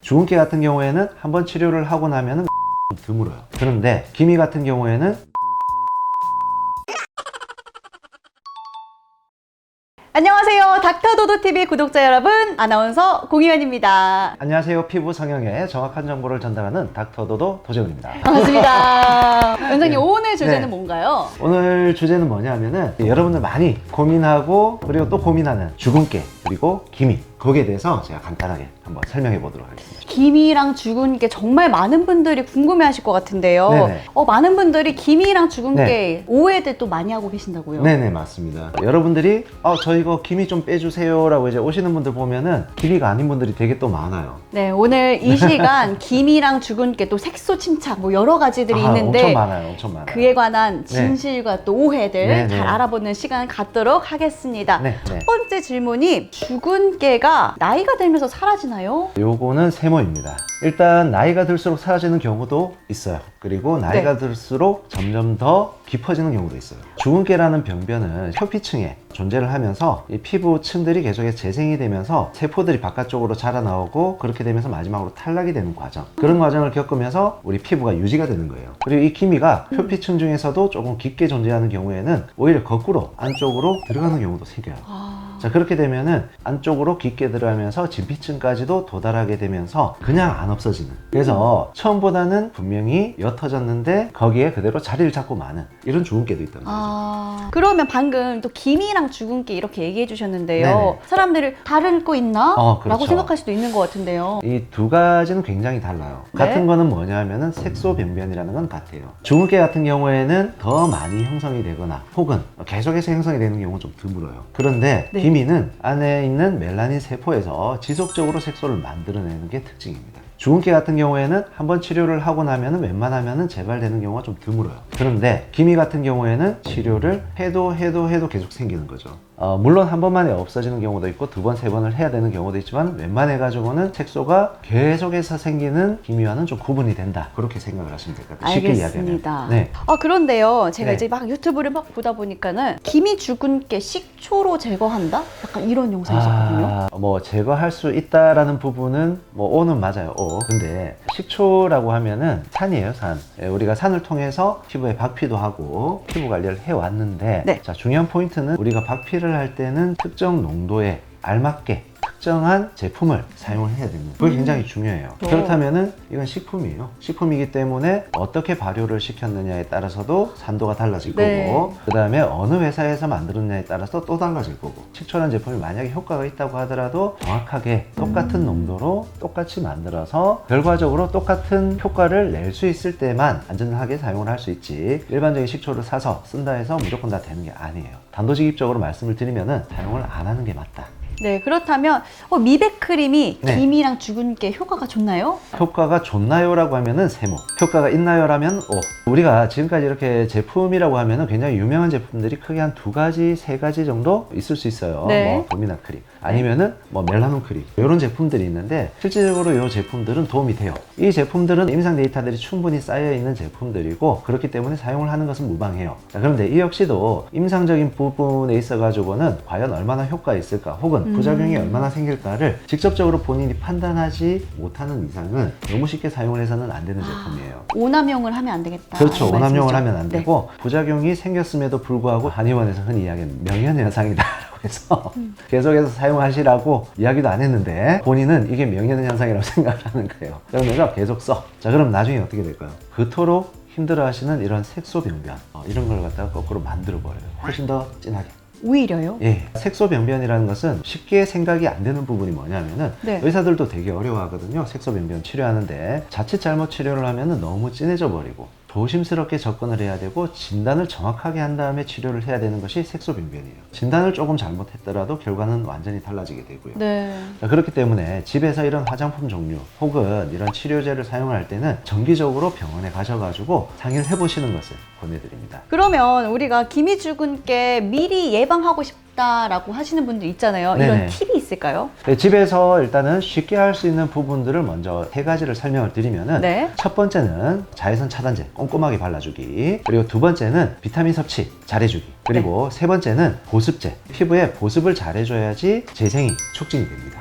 주근깨 같은 경우에는 한번 치료를 하고 나면은 드물어요. 그런데 기미 같은 경우에는 안녕하세요. 닥터도도TV 구독자 여러분, 아나운서 공희연입니다. 안녕하세요. 피부 성형의 정확한 정보를 전달하는 닥터도도 도재훈입니다. 반갑습니다. 원장님, 네. 오늘 주제는 네. 뭔가요? 오늘 주제는 뭐냐면은 여러분들 많이 고민하고 그리고 또 고민하는 주근깨 그리고 기미, 거기에 대해서 제가 간단하게 한번 설명해 보도록 하겠습니다. 기미랑 주근깨 정말 많은 분들이 궁금해하실 것 같은데요. 네네. 많은 분들이 기미랑 주근깨 네. 오해들 또 많이 하고 계신다고요? 네네, 맞습니다. 여러분들이 저 이거 기미 좀 빼주세요 라고 이제 오시는 분들 보면은 기미가 아닌 분들이 되게 또 많아요. 네, 오늘 이 시간 기미랑 주근깨 또 색소 침착 뭐 여러 가지들이 있는데 엄청 많아요. 엄청 많아요. 그에 관한 진실과 또 오해들 네네. 잘 알아보는 시간 갖도록 하겠습니다. 네, 네. 첫 번째 질문이 주근깨가 나이가 들면서 사라지나요? 요거는 세모입니다. 일단 나이가 들수록 사라지는 경우도 있어요. 그리고 나이가 들수록 점점 더 깊어지는 경우도 있어요. 주근깨라는 병변은 표피층에 존재를 하면서 이 피부층들이 계속해서 재생이 되면서 세포들이 바깥쪽으로 자라나오고 그렇게 되면서 마지막으로 탈락이 되는 과정, 그런 과정을 겪으면서 우리 피부가 유지가 되는 거예요. 그리고 이 기미가 표피층 중에서도 조금 깊게 존재하는 경우에는 오히려 거꾸로 안쪽으로 들어가는 경우도 생겨요. 자, 그렇게 되면은 안쪽으로 깊게 들어가면서 진피층까지도 도달하게 되면서 그냥 안 없어지는, 그래서 처음보다는 분명히 옅어졌는데 거기에 그대로 자리를 잡고 마는 이런 주근깨도 있다는 거죠. 그러면 방금 또 기미랑 주근깨 이렇게 얘기해 주셨는데요. 네네. 사람들이 다른 거 있나? 그렇죠. 라고 생각할 수도 있는 것 같은데요. 이 두 가지는 굉장히 달라요. 네. 같은 거는 뭐냐 하면은 색소변변이라는 건 같아요. 주근깨 같은 경우에는 더 많이 형성이 되거나 혹은 계속해서 형성이 되는 경우는 좀 드물어요. 그런데 네. 기미는 안에 있는 멜라닌 세포에서 지속적으로 색소를 만들어내는 게 특징입니다. 주근깨 같은 경우에는 한번 치료를 하고 나면은 웬만하면은 재발되는 경우가 좀 드물어요. 그런데 기미 같은 경우에는 치료를 해도 계속 생기는 거죠. 물론 한 번만에 없어지는 경우도 있고 두 번, 세 번을 해야 되는 경우도 있지만 웬만해 가지고는 색소가 계속해서 생기는 기미와는 좀 구분이 된다. 그렇게 생각을 하시면 될 것 같아요. 쉽게 알겠습니다. 이야기하면. 네. 그런데요. 제가 네. 이제 막 유튜브를 막 보다 보니까는 기미 주근깨 식초로 제거한다? 약간 이런 영상이 있었거든요. 뭐 제거할 수 있다라는 부분은 뭐 O는 맞아요. O. 근데 식초라고 하면은 산이에요, 산. 우리가 산을 통해서 피부에 박피도 하고 피부 관리를 해왔는데 네. 자, 중요한 포인트는 우리가 박피를 할 때는 특정 농도에 알맞게 특정한 제품을 사용을 해야 됩니다. 그게 굉장히 중요해요. 그렇다면은 이건 식품이에요. 식품이기 때문에 어떻게 발효를 시켰느냐에 따라서도 산도가 달라질 거고, 그 다음에 어느 회사에서 만들었냐에 따라서 또 달라질 거고, 식초라는 제품이 만약에 효과가 있다고 하더라도 정확하게 똑같은 농도로 똑같이 만들어서 결과적으로 똑같은 효과를 낼 수 있을 때만 안전하게 사용을 할 수 있지, 일반적인 식초를 사서 쓴다 해서 무조건 다 되는 게 아니에요. 단도직입적으로 말씀을 드리면은 사용을 안 하는 게 맞다. 네, 그렇다면 미백 크림이 네. 기미랑 주근깨 효과가 좋나요? 효과가 좋나요? 라고 하면은 세모, 효과가 있나요? 라면 O. 우리가 지금까지 이렇게 제품이라고 하면은 굉장히 유명한 제품들이 크게 한 두 가지, 세 가지 정도 있을 수 있어요. 네. 뭐 도미나 크림 아니면은 뭐 멜라논 크림, 이런 제품들이 있는데 실질적으로 이 제품들은 도움이 돼요. 이 제품들은 임상 데이터들이 충분히 쌓여 있는 제품들이고 그렇기 때문에 사용을 하는 것은 무방해요. 자, 그런데 이 역시도 임상적인 부분에 있어 가지고는 과연 얼마나 효과가 있을까 혹은 부작용이 얼마나 생길까를 직접적으로 본인이 판단하지 못하는 이상은 너무 쉽게 사용을 해서는 안 되는 제품이에요. 오남용을 하면 안 되겠다. 그렇죠. 이런 오남용을 말씀이시죠? 하면 안 네. 되고 부작용이 생겼음에도 불구하고 한의원에서 흔히 이야기하는 명현현상이다 라고 해서 계속해서 사용하시라고 이야기도 안 했는데 본인은 이게 명현현상이라고 생각을 하는 거예요. 그러면서 계속 써. 자, 그럼 나중에 어떻게 될까요? 그토록 힘들어하시는 이런 색소병변, 이런 걸 갖다가 거꾸로 만들어버려요. 훨씬 더 진하게. 오히려요? 예, 색소변변이라는 것은 쉽게 생각이 안 되는 부분이 뭐냐면은 네. 의사들도 되게 어려워하거든요. 색소변변 치료하는데 자칫 잘못 치료를 하면은 너무 진해져 버리고 조심스럽게 접근을 해야 되고 진단을 정확하게 한 다음에 치료를 해야 되는 것이 색소변변이에요. 진단을 조금 잘못했더라도 결과는 완전히 달라지게 되고요. 네. 자, 그렇기 때문에 집에서 이런 화장품 종류 혹은 이런 치료제를 사용할 때는 정기적으로 병원에 가셔가지고 상의를 해보시는 것을 권해드립니다. 그러면 우리가 기미 주근깨 미리 예방하고 싶다라고 하시는 분들 있잖아요. 네네. 이런 팁이 있을까요? 네, 집에서 일단은 쉽게 할 수 있는 부분들을 먼저 세 가지를 설명을 드리면은 네. 첫 번째는 자외선 차단제 꼼꼼하게 발라주기, 그리고 두 번째는 비타민 섭취 잘해주기, 그리고 세 번째는 보습제, 피부에 보습을 잘해줘야지 재생이 촉진이 됩니다.